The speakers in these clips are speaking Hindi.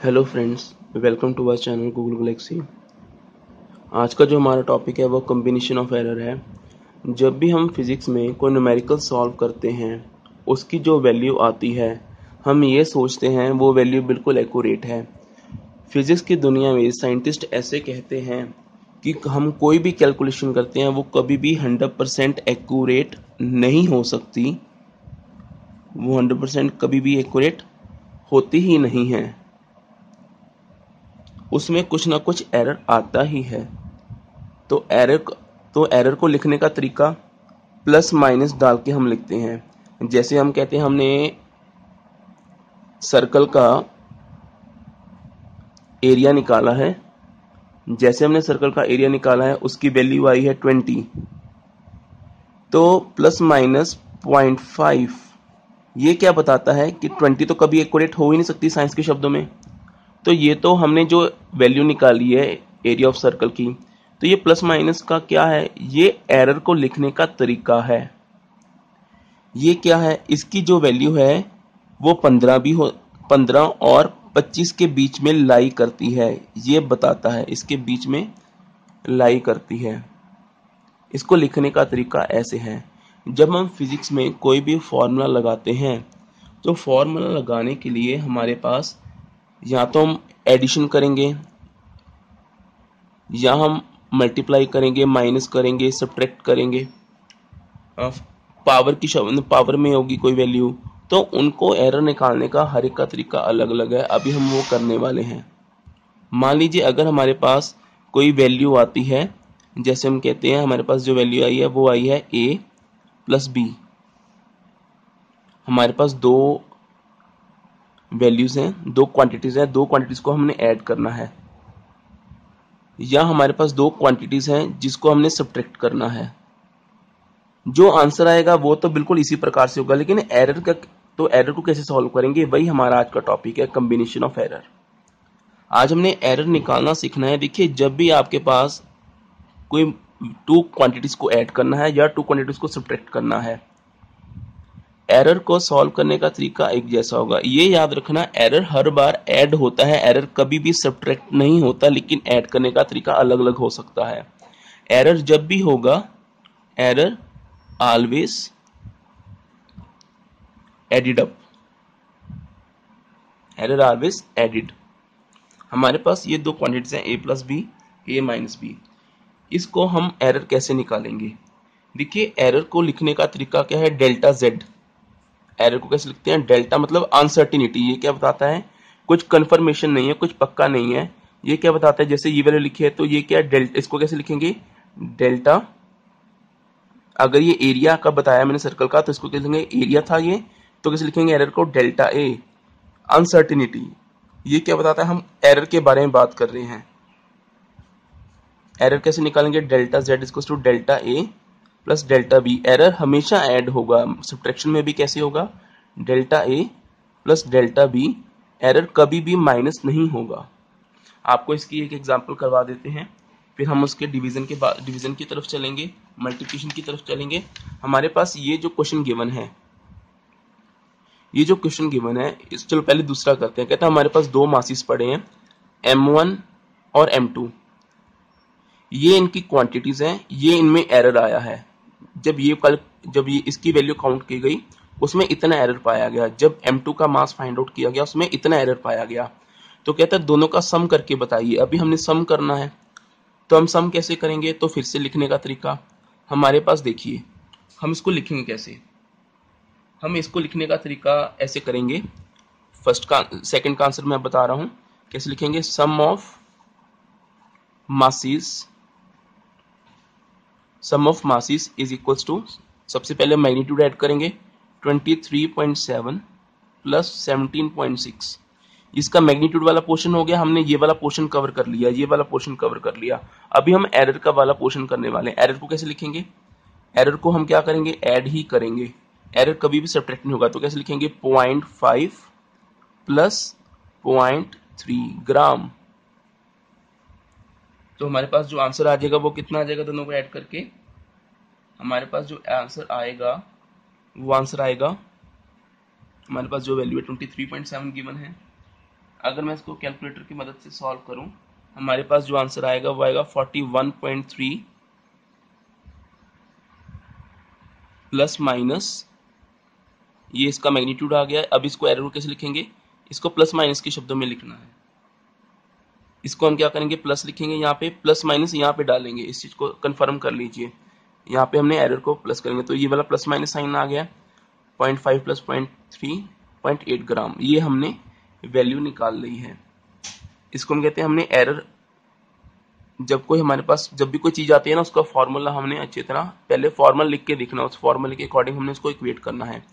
Hello friends, welcome to our channel Google Galaxy. आज का जो हमारा टॉपिक है वो कॉम्बिनेशन ऑफ एरर है। जब भी हम फिज़िक्स में कोई न्यूमेरिकल सॉल्व करते हैं, उसकी जो वैल्यू आती है, हम ये सोचते हैं वो वैल्यू बिल्कुल एक्यूरेट है। फिज़िक्स की दुनिया में साइंटिस्ट ऐसे कहते हैं कि हम कोई भी कैलकुलेशन करते हैं वो कभी भी 100% एक्यूरेट नहीं हो सकती। वो 100% कभी भी एक्यूरेट होती ही नहीं है, उसमें कुछ ना कुछ एरर आता ही है। तो एरर को लिखने का तरीका प्लस माइनस डाल के हम लिखते हैं। जैसे हम कहते हैं हमने सर्कल का एरिया निकाला है, जैसे हमने सर्कल का एरिया निकाला है उसकी वैल्यू आई है 20, तो प्लस माइनस 0.5 ये क्या बताता है कि 20 तो कभी एक्यूरेट हो ही नहीं सकती साइंस के शब्दों में। तो ये तो हमने जो वैल्यू निकाली है एरिया ऑफ सर्कल की, तो ये प्लस माइनस का क्या है, ये एरर को लिखने का तरीका है। ये क्या है, इसकी जो वैल्यू है वो 15 और 25 के बीच में लाई करती है, ये बताता है इसके बीच में लाई करती है। इसको लिखने का तरीका ऐसे है। जब हम फिजिक्स में कोई भी फॉर्मूला लगाते हैं, तो फॉर्मूला लगाने के लिए हमारे पास या तो हम एडिशन करेंगे, या हम मल्टीप्लाई करेंगे, माइनस करेंगे, सब्ट्रैक्ट करेंगे, पावर में होगी कोई वैल्यू, तो उनको एरर निकालने का हर एक का तरीका अलग अलग है। अभी हम वो करने वाले हैं। मान लीजिए अगर हमारे पास कोई वैल्यू आती है, जैसे हम कहते हैं हमारे पास जो वैल्यू आई है वो आई है a प्लस बी। हमारे पास दो वैल्यूज हैं, दो क्वांटिटीज हैं, दो क्वांटिटीज को हमने ऐड करना है, या हमारे पास दो क्वांटिटीज हैं जिसको हमने सब्ट्रैक्ट करना है। जो आंसर आएगा वो तो बिल्कुल इसी प्रकार से होगा, लेकिन एरर को कैसे सॉल्व करेंगे, वही हमारा आज का टॉपिक है, कॉम्बिनेशन ऑफ एरर। आज हमने एरर निकालना सीखना है। देखिए, जब भी आपके पास कोई टू क्वांटिटीज को ऐड करना है या टू क्वांटिटीज को सब्ट्रैक्ट करना है, एरर को सॉल्व करने का तरीका एक जैसा होगा। ये याद रखना, एरर हर बार ऐड होता है, एरर कभी भी सब्ट्रैक्ट नहीं होता, लेकिन ऐड करने का तरीका अलग अलग हो सकता है। एरर जब भी होगा, error always added up, error always added. हमारे पास ये दो क्वांटिटीज हैं, a plus B, a minus B. इसको हम एरर कैसे निकालेंगे? देखिए, एरर को लिखने का तरीका क्या है, डेल्टा जेड। एरर को कैसे लिखते हैं? डेल्टा मतलब अनसर्टिनिटी। ये क्या बताता है? कुछ कंफर्मेशन नहीं है, कुछ पक्का नहीं है। ये क्या बताता है? जैसे ये वाले लिखे है तो ये क्या है, डेल्टा। इसको कैसे लिखेंगे? डेल्टा। अगर ये एरिया का बताया मैंने सर्कल का, तो इसको कैसे लिखेंगे? एरिया था ये, तो कैसे लिखेंगे एरर को? Delta A. अनसर्टिनिटी, ये क्या बताता है? हम एरर के बारे में बात कर रहे हैं। एरर कैसे निकालेंगे? Delta Z equals to delta A plus delta B. Error हमेशा ऐड होगा, सब्ट्रैक्शन में भी कैसे होगा? Delta A plus delta B. Error कभी भी माइनस नहीं होगा। आपको इसकी एक एग्जांपल करवा देते हैं, फिर हम उसके डिवीजन की तरफ चलेंगे, मल्टीप्लिकेशन की तरफ चलेंगे। हमारे पास ये जो क्वेश्चन गिवन है, चलो पहले दूसरा करते हैं। कहता है हमारे पास दो मासिस पड़े हैं, M1 और M2। ये इनकी क्वांटिटीज हैं, ये इनमें एरर आया है। जब ये इसकी वैल्यू काउंट की गई, उसमें इतना एरर पाया गया। जब M2 का मास फाइंड आउट किया गया, उसमें इतना एरर पाया गया। तो कहता है दोनों का सम करके बताइए। अभी हमने सम करना है, तो हम सम कैसे करेंगे? तो फिर से लिखने का तरीका हमारे पास, देखिए हम इसको लिखेंगे कैसे। हम इसको लिखने का तरीका ऐसे करेंगे। सेकंड का आंसर मैं बता रहा हूं कैसे लिखेंगे। Sum of masses is equals to, सबसे पहले मैग्नीट्यूड ऐड करेंगे, 23.7 प्लस 17.6। इसका मैग्नीट्यूड वाला पोर्शन हो गया, हमने ये वाला पोर्शन कवर कर लिया, ये वाला पोर्शन कवर कर लिया। अभी हम एरर का वाला पोर्शन करने वाले हैं। एरर को कैसे लिखेंगे? एरर को हम क्या करेंगे? ऐड ही करेंगे। एरर कभी भी सब्ट्रैक्ट नहीं होगा, तो कैसे लिखेंगे? 0.5 प्लस 0.3 ग्राम। तो हमारे पास जो आंसर आ जाएगा वो कितना आ जाएगा? दोनों को ऐड करके हमारे पास जो आंसर आएगा वो आंसर आएगा, हमारे पास जो वैल्यू है 23.7 गिवन है, अगर मैं इसको कैलकुलेटर की मदद से सॉल्व करूं, हमारे पास जो आंसर आएगा वो आएगा 41.3 प्लस माइनस, ये इसका मैग्नीट्यूड आ गया है। अब इसको एरर को कैसे लिखेंगे, इसको प्लस माइनस के शब्दों में लिखना है। इसको हम क्या करेंगे, प्लस लिखेंगे, यहाँ पे प्लस माइनस यहाँ पे डालेंगे। इस चीज को कंफर्म कर लीजिए, यहाँ पे हमने एरर को प्लस करेंगे तो ये वाला प्लस माइनस साइन आ गया। 0.5 प्लस 0.3 0.8 ग्राम, ये हमने वैल्यू निकाल ली है। इसको हम कहते हैं हमने एरर, जब कोई हमारे पास जब भी कोई चीज आती है ना, उसका फॉर्मूला हमने अच्छी तरह पहले फॉर्मूला लिख के देखना, उस फॉर्मूले के अकॉर्डिंग हमने उसको इक्वेट करना है।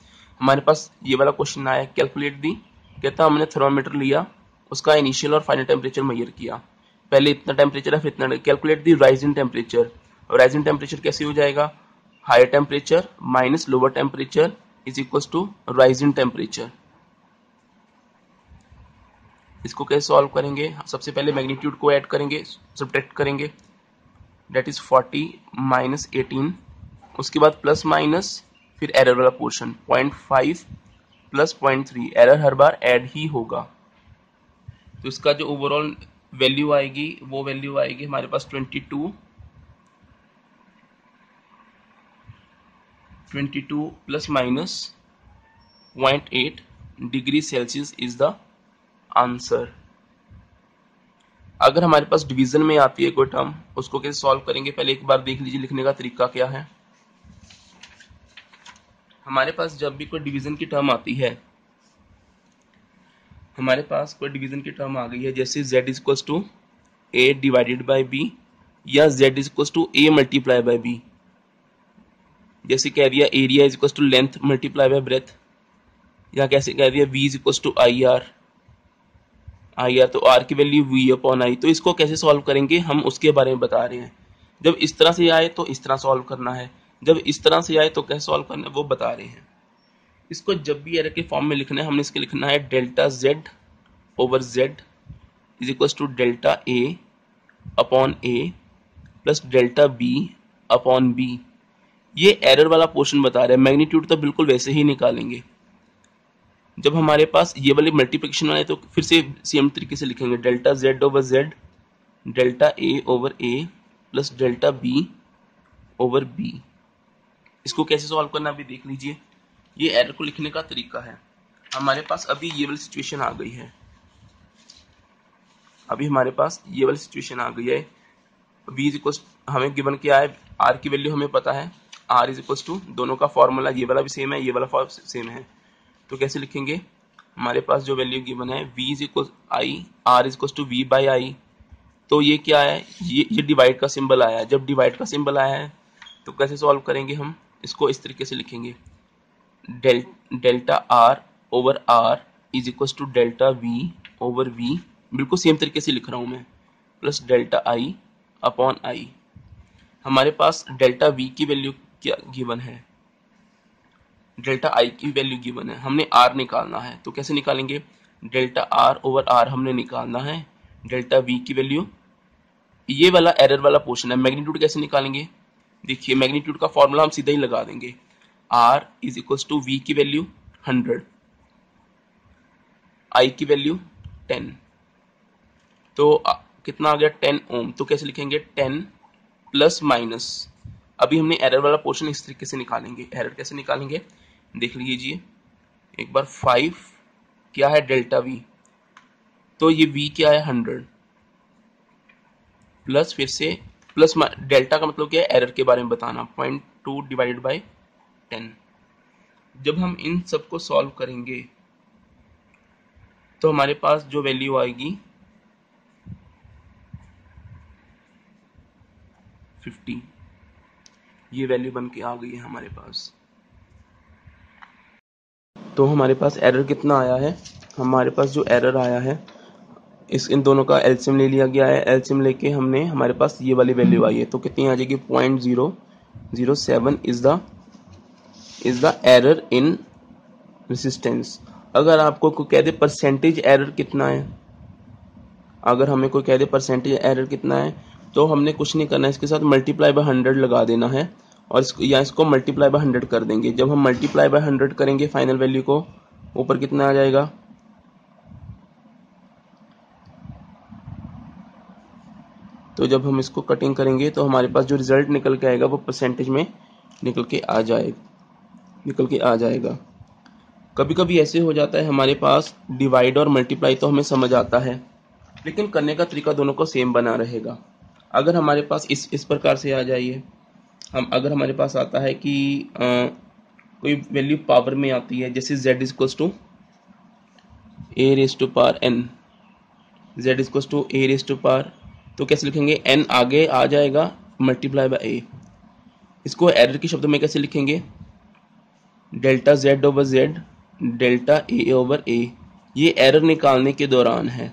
हमारे पास ये वाला क्वेश्चन आया, कैलकुलेट दी, कहता हमने थर्मामीटर लिया, उसका इनिशियल और फाइनल टेम्परेचर मेजर किया, पहले इतना टेम्परेचर है फिर इतना, calculate the rise in temperature. और राइज इन टेम्परेचर कैसे हो जाएगा, higher temperature minus lower temperature is equal to rise in temperature. इसको कैसे सॉल्व करेंगे, सबसे पहले मैग्नीट्यूड को ऐड करेंगे, सब्ट्रैक्ट करेंगे, दैट इज 40 माइनस 18, उसके बाद प्लस माइनस, फिर एरर वाला पोर्शन 0.5 प्लस 0.3, एरर हर बार ऐड ही होगा। तो इसका जो ओवरऑल वैल्यू आएगी वो वैल्यू आएगी हमारे पास 22 plus minus 0.8 degree Celsius is the answer. अगर हमारे पास डिवीजन में आती है कोई टर्म, उसको कैसे सॉल्व करेंगे, पहले एक बार देख लीजिए लिखने का तरीका क्या है। हमारे पास जब भी कोई डिवीजन की टर्म आती है, हमारे पास कोई डिवीजन की टर्म आ गई है, जैसे z is equal to a divided by b या z is equal to a multiply by b, जैसे कह दिया area is equal to length multiply by breadth, या कैसे कह दिया v is equal to IR, तो r की वैल्यू v अपॉन i। तो इसको कैसे सॉल्व करेंगे हम उसके बारे में बता रहे हैं। जब इस तरह से आए तो इस तरह सॉल्व करना है, जब इस तरह से आए तो कैसे सॉल्व करना है वो बता रहे हैं। इसको जब भी एरर के फॉर्म में लिखना है, हमने इसके लिखना है delta z over z is equal to delta a upon a plus delta b upon b। ये एरर वाला पोर्शन बता रहा है, मैग्नीट्यूड तो बिल्कुल वैसे ही निकालेंगे। जब हमारे पास ये वाली मल्टीप्लिकेशन आए तो फिर से सेम तरीके से लिखेंगे, delta z over z delta a over a plus delta b over b। इसको कैसे सॉल्व करना अभी देख लीजिए, ये एरर को लिखने का तरीका है। हमारे पास अभी ये वाली सिचुएशन आ गई है, अभी हमारे पास ये वाली सिचुएशन आ गई है। v इज इक्वल, हमें गिवन क्या है, r की वैल्यू हमें पता है, r इज इक्वल टू, दोनों का फॉर्मूला ये वाला भी सेम है, ये वाला फॉर्मूला सेम है, तो कैसे लिखेंगे, हमारे पास जो वैल्यू गिवन है v is equal i, r is equal to v by I. तो ये क्या है, ये डिवाइड का सिंबल आया है। जब डिवाइड का सिंबल आया है तो कैसे सॉल्व करेंगे हम, इसको इस तरीके से लिखेंगे, delta r over r is equal to delta v over v, बिल्कुल सेम तरीके से लिख रहा हूं मैं, plus delta i upon i। हमारे पास डेल्टा v की वैल्यू क्या गिवन है, डेल्टा i की वैल्यू गिवन है, हमने r निकालना है। तो कैसे निकालेंगे, डेल्टा r ओवर r हमने निकालना है, डेल्टा v की वैल्यू, ये वाला एरर वाला पोर्शन है। मैग्नीट्यूड कैसे निकालेंगे, देखिए मैग्नीट्यूड का फॉर्मूला हम सीधा ही लगा देंगे, r is equal to v की वैल्यू 100, i की वैल्यू 10, तो कितना आ गया 10 ओम। तो कैसे लिखेंगे 10 प्लस माइनस, अभी हमने एरर वाला पोर्शन इस तरीके से निकालेंगे। एरर कैसे निकालेंगे देख लीजिए एक बार, 5 क्या है डेल्टा v, तो ये v क्या है 100, प्लस फिर से प्लस डेल्टा का मतलब क्या है, एरर के बारे में बताना, 0.2 डिवाइडेड बाय 10। जब हम इन सब को सॉल्व करेंगे तो हमारे पास जो वैल्यू आएगी 50, ये वैल्यू बन के आ गई है हमारे पास। तो हमारे पास एरर कितना आया है, हमारे पास जो एरर आया है इन दोनों का एलसीएम ले लिया गया है। एलसीएम लेके हमने, हमारे पास ये वाली वैल्यू आई है, तो कितनी आ जाएगी 0.007 is the error in resistance. अगर आपको कोई कह दे परसेंटेज एरर कितना है, अगर हमें कोई कह दे परसेंटेज एरर कितना है, तो हमने कुछ नहीं करना है, इसके साथ मल्टीप्लाई बाय 100 लगा देना है, और इसको मल्टीप्लाई बाय 100 कर देंगे। जब हम मल्टीप्लाई बाय 100 करेंगे फाइनल वैल्यू को, ऊपर कितना आ जाएगा तो जब हम इसको कटिंग करेंगे तो हमारे पास जो रिजल्ट निकल के आएगा वो परसेंटेज में निकल के आ जाएगा। कभी कभी ऐसे हो जाता है हमारे पास डिवाइड और मल्टीप्लाई तो हमें समझ आता है, लेकिन करने का तरीका दोनों को सेम बना रहेगा। अगर हमारे पास इस प्रकार से आ जाइए, अगर हमारे पास आता है कि कोई वैल्यू पावर में आती है, जैसे z equals to a raise to power n, z equals to a raise to power, तो कैसे लिखेंगे, n आगे आ जाएगा मल्टीप्लाई बाय a। इसको एरर के शब्दों में कैसे लिखेंगे, delta z over z delta a over a। ये एरर निकालने के दौरान है।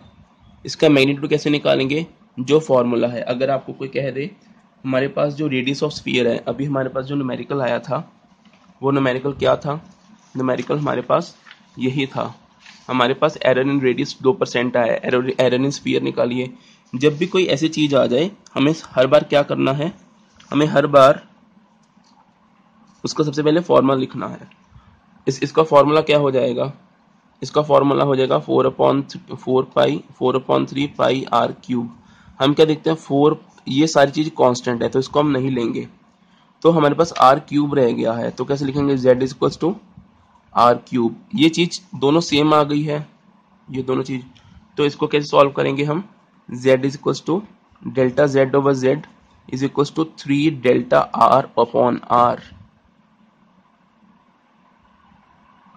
इसका मैग्नीट्यूड कैसे निकालेंगे, जो फॉर्मूला है। अगर आपको कोई कह दे हमारे पास जो रेडियस ऑफ स्फीयर है, अभी हमारे पास जो न्यूमेरिकल आया था वो न्यूमेरिकल क्या था, न्यूमेरिकल हमारे पास यही था। हमारे पास एरर इन रेडियस 2% आया, एरर इन स्फीयर निकालिए। जब भी कोई ऐसी चीज आ जाए हमें हर बार क्या करना है, हमें हर बार उसका सबसे पहले फॉर्मूला लिखना है। इसका फॉर्मूला क्या हो जाएगा, इसका फॉर्मूला हो जाएगा 4/3 पाई आर क्यूब। हम क्या देखते हैं, 4, ये सारी चीज कांस्टेंट है तो इसको हम नहीं लेंगे, तो हमारे पास आर क्यूब रह गया है। तो कैसे लिखेंगे, z equals to R cube. ये चीज दोनों सेम आ गई है, ये दोनों चीज। तो इसको कैसे सॉल्व करेंगे हम, z equals to delta z over z is equals to 3 delta r upon r।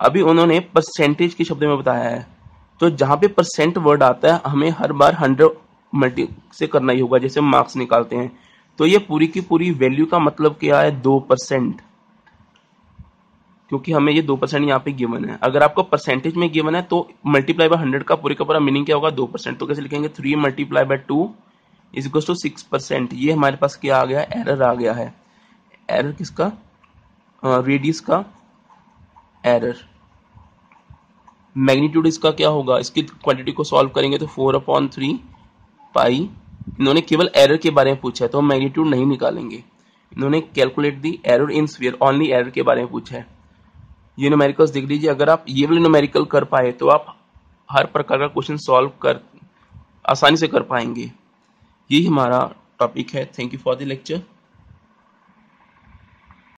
अभी उन्होंने परसेंटेज के शब्द में बताया है, तो जहां पे परसेंट वर्ड आता है हमें हर बार 100 मल्टी से करना ही होगा, जैसे मार्क्स निकालते हैं। तो ये पूरी की पूरी वैल्यू का मतलब क्या है, 2%, क्योंकि हमें ये 2% यहाँ पे गिवन है। अगर आपको परसेंटेज में गिवन है तो मल्टीप्लाई बाय 100 का पूरा मीनिंग क्या होगा, 2%। तो कैसे लिखेंगे, 3 multiply by 2 is equal to 6%। ये हमारे पास क्या आ गया, एरर आ गया है। एरर किसका, रेडियस का एरर। मैग्नीट्यूड इसका क्या होगा, इसकी क्वांटिटी को सॉल्व करेंगे तो 4/3 पाई। इन्होंने केवल एरर के बारे में पूछा है तो हम मैग्नीट्यूड नहीं निकालेंगे। इन्होंने calculate the error in sphere, only error के बारे में पूछा है। ये न्यूमेरिकल्स देख लीजिए, अगर आप ये वाले न्यूमेरिकल कर पाए तो आप हर प्रकार का क्वेश्चन सॉल्व कर आसानी से कर पाएंगे। यही हमारा टॉपिक है। Thank you for the lecture.